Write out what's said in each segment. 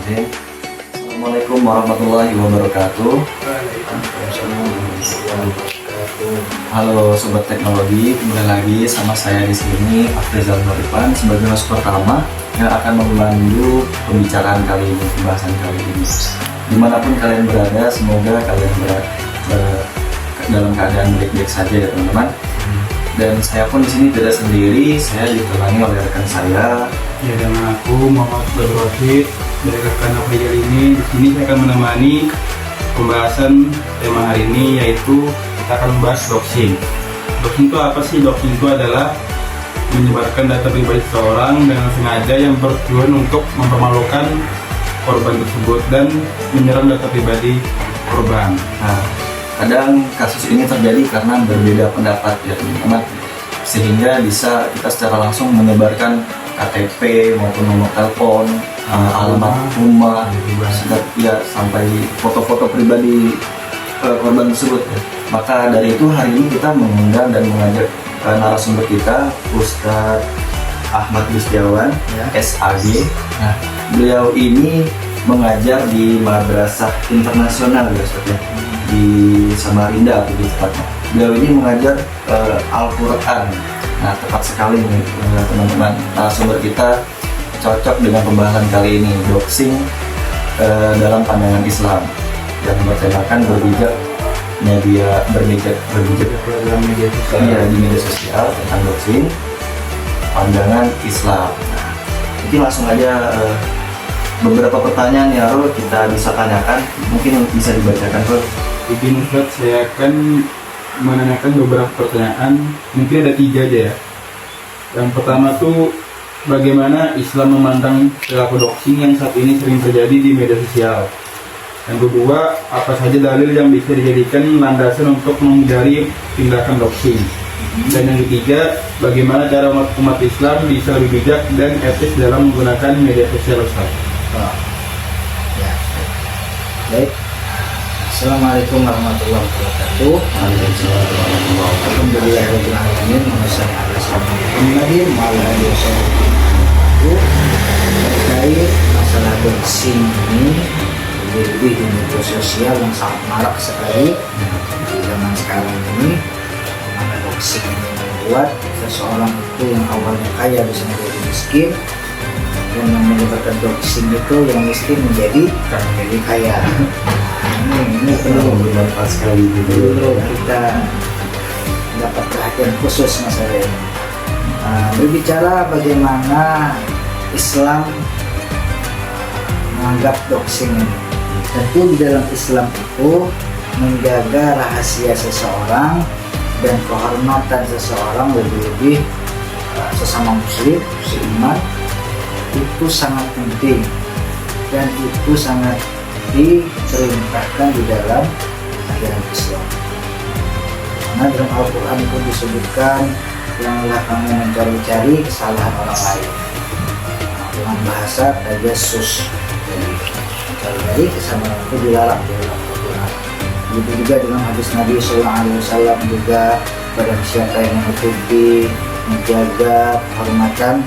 Bismillahirrahmanirrahim. Assalamualaikum warahmatullahi wabarakatuh. Halo sobat teknologi, kembali lagi sama saya di sini Afrizal Nuripan sebagai host pertama yang akan memandu pembicaraan kali ini, pembahasan kali ini. Dimanapun kalian berada, semoga kalian dalam keadaan baik-baik saja ya teman-teman. Dan saya pun di sini tidak sendiri, saya ditemani oleh rekan saya. Ya, dengan aku Muhammad Badrohid dari rekan Afrizal ini. Di sini saya akan menemani pembahasan tema hari ini, yaitu kita akan membahas doxing. Doxing itu apa sih? Doxing itu adalah menyebarkan data pribadi seseorang dengan sengaja yang bertujuan untuk mempermalukan korban tersebut dan menyerang data pribadi korban. Nah, kadang kasus ini terjadi karena berbeda pendapat ya teman-teman, sehingga bisa kita secara langsung menyebarkan KTP maupun nomor telepon, alamat rumah, ya, sampai foto-foto pribadi korban tersebut. Maka dari itu hari ini kita mengundang dan mengajak narasumber kita, Ustadz Ahmad Gustiawan, ya, SAG. Nah, beliau ini mengajar di Madrasah Internasional ya Ustadz, ya, di Samarinda lebih tepatnya. Beliau ini mengajar Al-Quran. Nah, tepat sekali nih teman-teman, narasumber kita cocok dengan pembahasan kali ini, doxing dalam pandangan Islam, yang bertemakan berbijak Dalam media sosial. Iya, di media sosial tentang doxing, pandangan Islam. Nah, mungkin langsung aja beberapa pertanyaan ya Rul, kita bisa tanyakan, mungkin bisa dibacakan Rul. Izin Ustaz, saya akan menanyakan beberapa pertanyaan, mungkin ada 3 aja ya. Yang pertama tuh, bagaimana Islam memandang perilaku doxing yang saat ini sering terjadi di media sosial? Yang kedua, apa saja dalil yang bisa dijadikan landasan untuk menghindari tindakan doxing? Dan yang ketiga, bagaimana cara umat Islam bisa lebih bijak dan etis dalam menggunakan media sosial, Ustaz? Ya, baik. Assalamualaikum warahmatullahi wabarakatuh. Alhamdulillahirabbil alamin. Terkait masalah doxing ini, lebih di media sosial yang sangat marak sekali di zaman sekarang ini. Mana doxing ini membuat seseorang itu yang awalnya kaya bisa menjadi miskin, dan yang menyebabkan doxing itu yang miskin menjadi kaya. Ini perlu bermanfaat sekali perlu kita dapat perhatian khusus masalah ini. Berbicara bagaimana Islam menganggap doxing ini, tentu di dalam Islam itu menjaga rahasia seseorang dan kehormatan seseorang, lebih-lebih sesama muslim, seiman, itu sangat penting dan itu sangat diperintahkan di dalam ajaran Islam. Karena dalam Al-Quran itu disebutkan, janganlah kamu mencari-cari kesalahan orang lain. Dengan bahasa tajassus, mencari kesalahan itu dilarang di dalam Al-Quran. Begitu juga dengan hadis Nabi SAW juga, barang siapa yang menutupi, menjaga kehormatan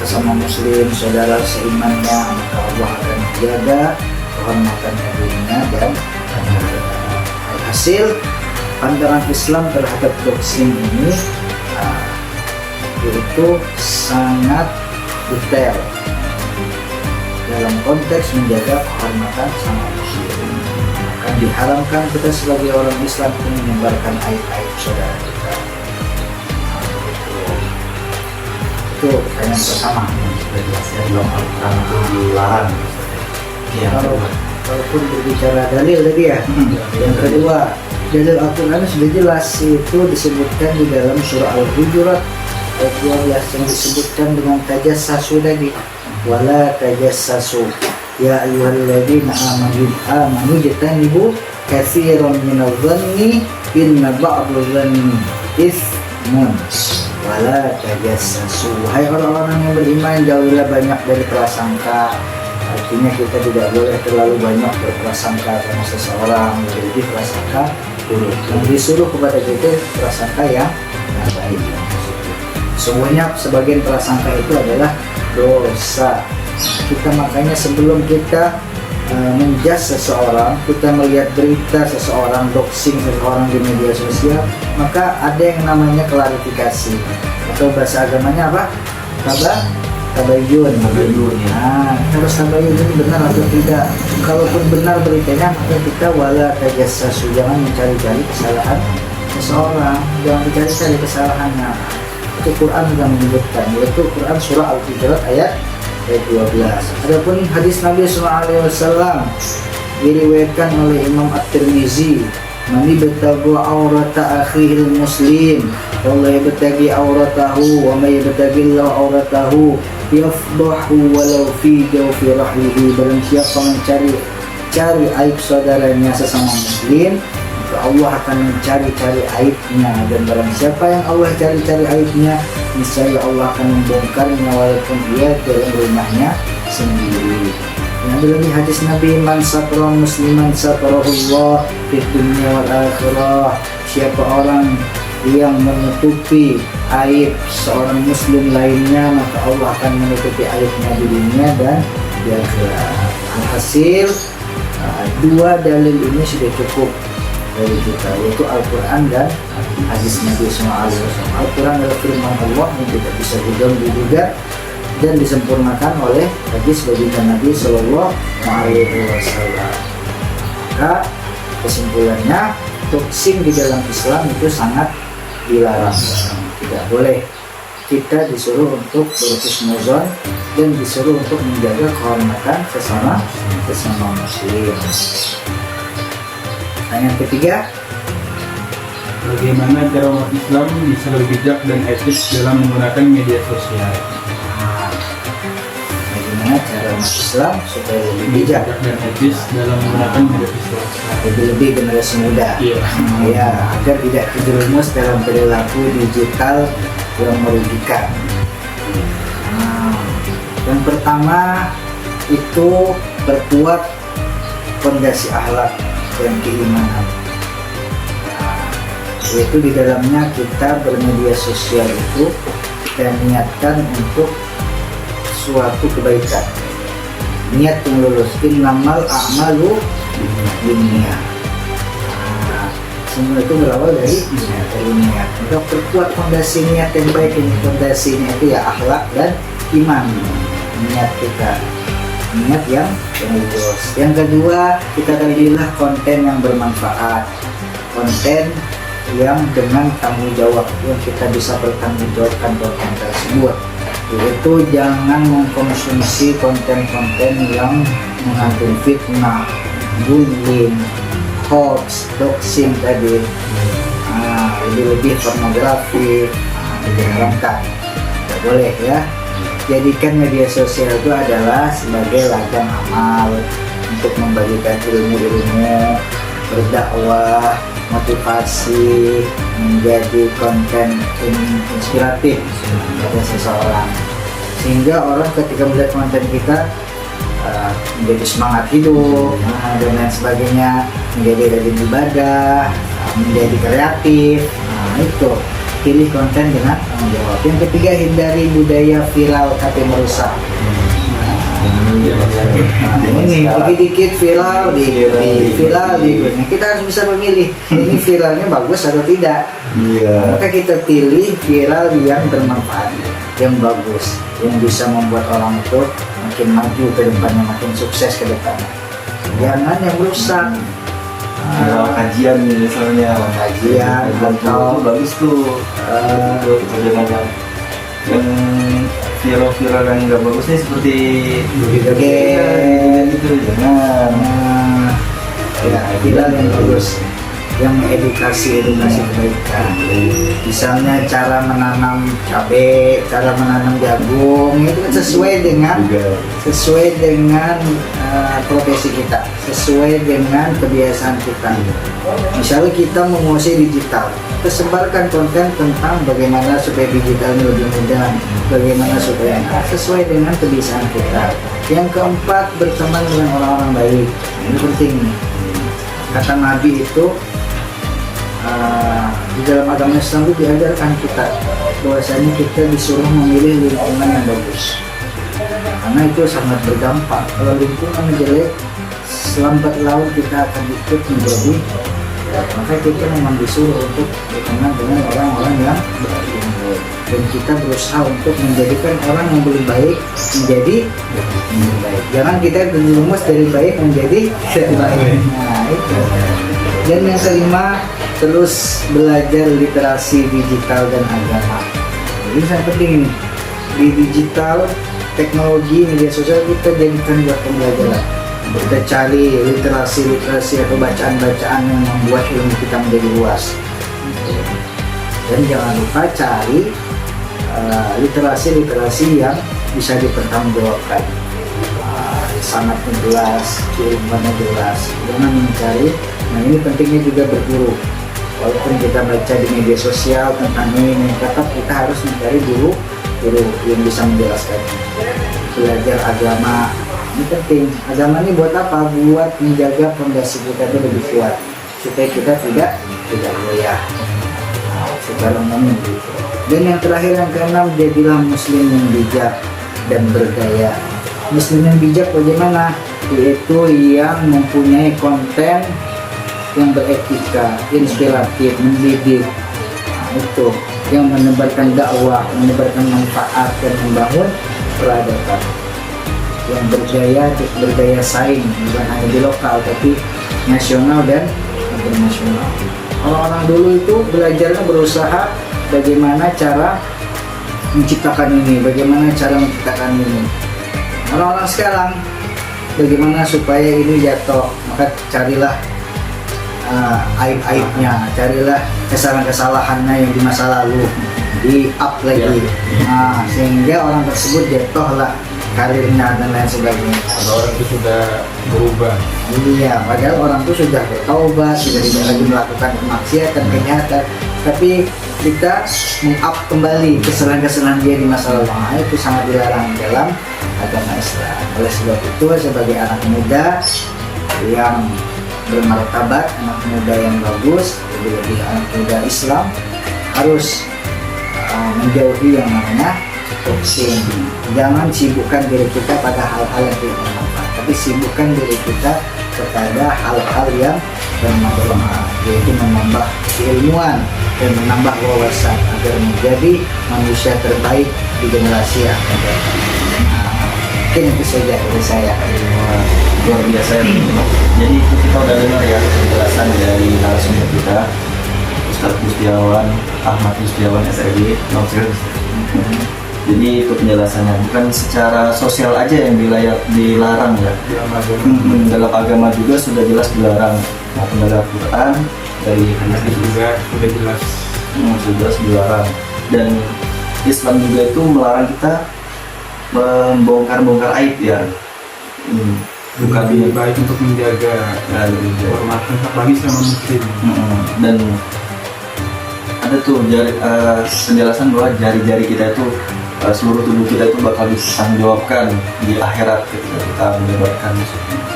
sesama muslim, saudara seimannya, maka Allah akan menjaga kehormatannya dunia dan akhirat. Hasil pandangan Islam terhadap doxing ini yaitu sangat detail dalam konteks menjaga kehormatan sama muslim. Maka diharamkan kita sebagai orang Islam untuk menyebarkan aib-aib saudara kita. Itu pertanyaan pertama. Sudah jelas ya, dalam Al-Quran itu dilarang. Walaupun berbicara dalil tadi ya. Yang kedua, dalil Al-Quran sudah jelas, itu disebutkan di dalam surah Al-Hujurat ayat 12 yang disebutkan dengan tajassasu tadi. Wala tajassasu ya ayyuhalladzina amanu jatanibu katsiran minadh-dhanni inna ba'dadh-dhanni itsmun. Wala tajassasu, wahai orang-orang yang beriman, jauhilah banyak dari prasangka. Artinya kita tidak boleh terlalu banyak berprasangka karena seseorang, jadi prasangka buruk. Yang disuruh kepada kita prasangka yang baik, yang positif. Semuanya sebagian prasangka itu adalah dosa. Kita makanya sebelum kita menjudge seseorang, kita melihat berita seseorang, doxing seseorang di media sosial, maka ada yang namanya klarifikasi, atau bahasa agamanya apa? Tabayun. Nah, harus tabayun ini benar atau tidak. Kalaupun benar beritanya, maka kita wala tajassasu, jangan mencari-cari kesalahan seseorang, jangan mencari-cari kesalahannya. Itu Quran juga menyebutkan, yaitu Quran surah Al-Hujurat ayat 12. Adapun hadis Nabi SAW diriwayatkan oleh Imam At-Tirmizi, "Man yabtaghi aurata akhihil muslim, wallahu yabtaghi auratahu, wa may yabtaghi auratahu yafdahu walau fi jawfi rahlihi." Barang siapa mencari aib saudaranya sesama muslim, Allah akan mencari aibnya, dan barang siapa yang Allah cari aibnya, niscaya Allah akan membongkarnya walaupun dia dalam rumahnya sendiri. Yang ada di hadis Nabi, "Man satara musliman satarahullah fid dunya wal akhirah." Siapa orang yang menutupi aib seorang muslim lainnya, maka Allah akan menutupi aibnya di dunia dan di akhirat. Hasil dua dalil ini sudah cukup dari kita, yaitu Al-Quran dan hadis Nabi SAW. Al-Quran adalah firman Allah yang tidak bisa diduga dan disempurnakan oleh hadis baginda Nabi SAW. Maka kesimpulannya, doxing di dalam Islam itu sangat dilarang, tidak boleh. Kita disuruh untuk berhusnuzon dan disuruh untuk menjaga kehormatan sesama muslim. Yang ketiga, bagaimana cara umat Islam bisa lebih bijak dan etis dalam menggunakan media sosial? Bagaimana cara umat Islam supaya lebih bijak dan etis dalam menggunakan media sosial? Lebih generasi muda, ya, agar tidak terjerumus dalam perilaku digital yang merugikan. Yang pertama itu perkuat fondasi akhlak dan keimanan. Yaitu di dalamnya kita bermedia sosial itu kita niatkan untuk suatu kebaikan, niat yang lulus. Innamal a'malu binniyat. Semua itu berawal dari niat. Untuk perkuat fondasi niat yang baik ini, fondasinya itu ya akhlak dan iman. Niat kita, niat yang lurus. Yang kedua, kita pilihlah konten yang bermanfaat, konten yang dengan tanggung jawab, yang kita bisa bertanggung jawabkan konten tersebut. Yaitu jangan mengkonsumsi konten-konten yang mengandung fitnah, bullying, hoax, doxing tadi, lebih-lebih pornografi, diharamkan. Tidak boleh ya. Jadikan media sosial itu adalah sebagai ladang amal untuk membagikan ilmu-ilmu, berdakwah, motivasi, menjadi konten inspiratif pada seseorang, sehingga orang ketika melihat konten kita menjadi semangat hidup, dan lain sebagainya, menjadi rajin ibadah, menjadi kreatif. Itu pilih konten dengan tanggung jawab. Yang ketiga, hindari budaya viral tapi merusak. Ini dikit-dikit viral di kita harus bisa memilih ini viralnya bagus atau tidak. Maka kita pilih viral yang bermanfaat, yang bagus, yang bisa membuat orang itu makin maju ke depannya, makin sukses ke depannya. Jangan yang merusak. Kajian misalnya, Kajian atau bagus tuh, jangan yang viral yang nggak bagus nih seperti video game gitu, jangan. Ya, viral yang bagus, yang edukasi kebaikan. Misalnya cara menanam cabai, cara menanam jagung, itu kan sesuai dengan profesi kita, sesuai dengan kebiasaan kita. Misalnya kita menguasai digital, kita sebarkan konten tentang bagaimana supaya digital ini lebih mudah, bagaimana supaya sesuai dengan kebiasaan kita. Yang keempat, berteman dengan orang-orang baik. Ini penting nih. Kata Nabi itu, di dalam agama Islam itu diajarkan kita bahwasanya kita disuruh memilih lingkungan yang bagus. karena itu sangat berdampak. Kalau lingkungan jelek, selambat laun kita akan ikut menjadi maka kita memang disuruh untuk berteman dengan orang-orang yang baik, dan kita berusaha untuk menjadikan orang yang belum baik menjadi baik. Jangan kita terjerumus dari baik menjadi tidak baik. Nah, itu. Dan yang kelima, terus belajar literasi digital dan agama. Jadi sangat penting ini. Di digital, teknologi, media sosial kita jadikan buat pembelajaran. Kita cari literasi atau bacaan-bacaan yang membuat ilmu kita menjadi luas. Dan jangan lupa cari literasi yang bisa dipertanggungjawabkan. Sangatnya jelas, keilmuannya jelas. Jangan mencari. Nah, ini pentingnya juga berguru. Walaupun kita baca di media sosial tentang ini, tetap kita harus mencari guru yang bisa menjelaskan. Belajar agama ini penting. Agama ini buat apa? Buat menjaga fondasi kita itu lebih kuat supaya kita tidak goyah. Secara umum gitu. Dan yang terakhir, yang keenam, jadilah muslim yang bijak dan bergaya. Muslim yang bijak bagaimana? Yaitu yang mempunyai konten yang beretika, inspiratif, mendidik. Nah, itu yang menebarkan dakwah, menebarkan manfaat dan membangun peradaban. Yang bergaya saing, bukan hanya di lokal tapi nasional dan internasional. Orang-orang dulu itu belajarnya berusaha bagaimana cara menciptakan ini, bagaimana cara menciptakan ini. Orang-orang sekarang bagaimana supaya ini jatuh, maka carilah aib-aibnya, carilah kesalahan-kesalahannya yang di masa lalu, di up lagi. Nah, sehingga orang tersebut jatuhlah karirnya dan lain sebagainya. Ada orang itu sudah berubah. Iya, padahal orang itu sudah bertaubat, sudah tidak lagi melakukan kemaksiatan, kejahatan, tapi kita meng-up kembali kesalahan-kesalahan dia di masa lalu. Nah, itu sangat dilarang dalam agama Islam. Oleh sebab itu, sebagai anak muda yang bermartabat, anak muda yang bagus, lebih-lebih anak muda Islam, harus menjauhi yang namanya toksik. Jangan sibukkan diri kita pada hal-hal yang tidak bermanfaat, tapi sibukkan diri kita kepada hal-hal yang bermanfaat, yaitu menambah keilmuan dan menambah wawasan agar menjadi manusia terbaik di generasi yang akan datang. Mungkin itu saja dari saya. Luar biasa ya. Jadi itu kita udah dengar ya penjelasan dari narasumber kita, Ustadz Gustiawan Ahmad Gustiawan SID. Jadi itu penjelasannya, bukan secara sosial aja yang dilarang ya. Dalam agama juga sudah jelas dilarang, maupun dalam Quran, dari hadis juga sudah jelas sudah dilarang. Dan Islam juga itu melarang kita membongkar aib ya. Bukan lebih baik untuk menjaga kehormatan apalagi sama muslim. Dan ada tuh penjelasan bahwa jari-jari kita itu, seluruh tubuh kita itu bakal ditanggungjawabkan di akhirat ketika kita menyebarkan,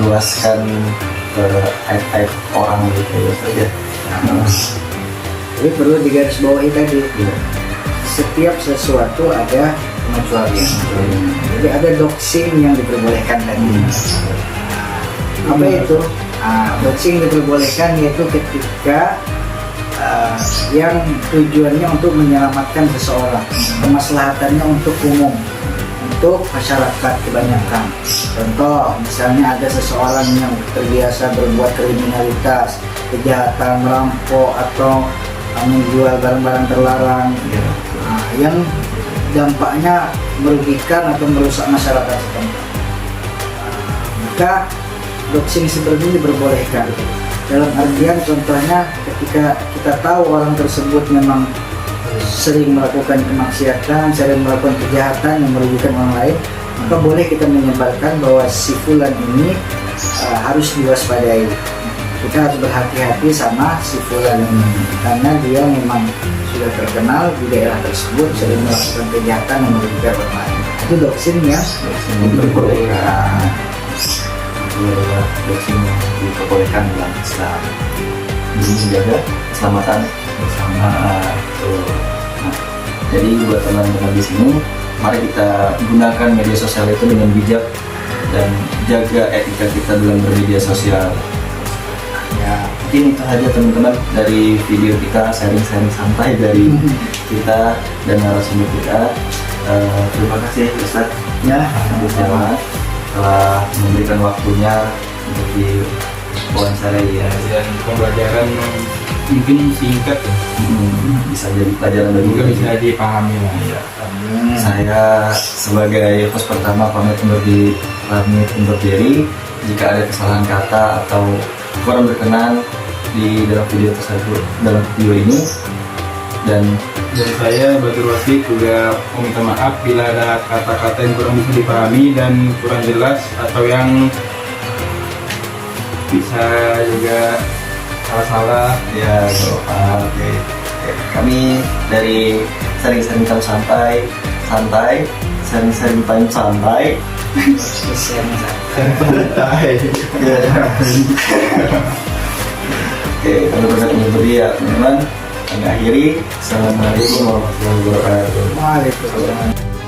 luaskan aib orang gitu ya. Jadi perlu digarisbawahi tadi, setiap sesuatu ada pengecualian. Jadi ada doxing yang diperbolehkan tadi. Apa itu? Doxing diperbolehkan yaitu ketika yang tujuannya untuk menyelamatkan seseorang, kemaslahatannya untuk umum, untuk masyarakat kebanyakan. Contoh, misalnya ada seseorang yang terbiasa berbuat kriminalitas, kejahatan, merampok atau menjual barang-barang terlarang, yang dampaknya merugikan atau merusak masyarakat setempat. Maka doxing seperti ini diperbolehkan. Dalam artian contohnya ketika kita tahu orang tersebut memang sering melakukan kemaksiatan, sering melakukan kejahatan yang merugikan orang lain, maka boleh kita menyebarkan bahwa si fulan ini harus diwaspadai. Kita harus berhati-hati sama si fulan ini karena dia memang sudah terkenal di daerah tersebut sering melakukan kejahatan yang merugikan orang lain. Itu doxing ya, diperbolehkan. Doxing diperbolehkan dalam Islam demi menjaga keselamatan bersama. Nah, jadi buat teman-teman di sini mari kita gunakan media sosial itu dengan bijak dan jaga etika kita dalam bermedia sosial. Ya, mungkin itu aja teman-teman dari video kita, sharing-sharing santai dari kita dan narasumber kita. Terima kasih Ustaz Ya, Abdul Jamal telah memberikan waktunya untuk diwawancarai ya. Dan pembelajaran mungkin singkat ya, Bisa jadi pelajaran bagi juga kita. bisa dipahami lah. Iya. amin. Saya sebagai host pertama pamit undur diri. Jika ada kesalahan kata atau kurang berkenan di dalam video tersebut, dalam video ini, dan Saya Batur Wasik juga meminta maaf bila ada kata-kata yang kurang bisa dipahami dan kurang jelas atau yang bisa juga salah-salah. ya nggak apa-apa. Oke. Kami dari sering-sering time santai, sering-sering time santai. Santai. Oke, kami berkata undur diri ya teman-teman. Kami akhiri. Assalamualaikum warahmatullahi wabarakatuh. Waalaikumsalam.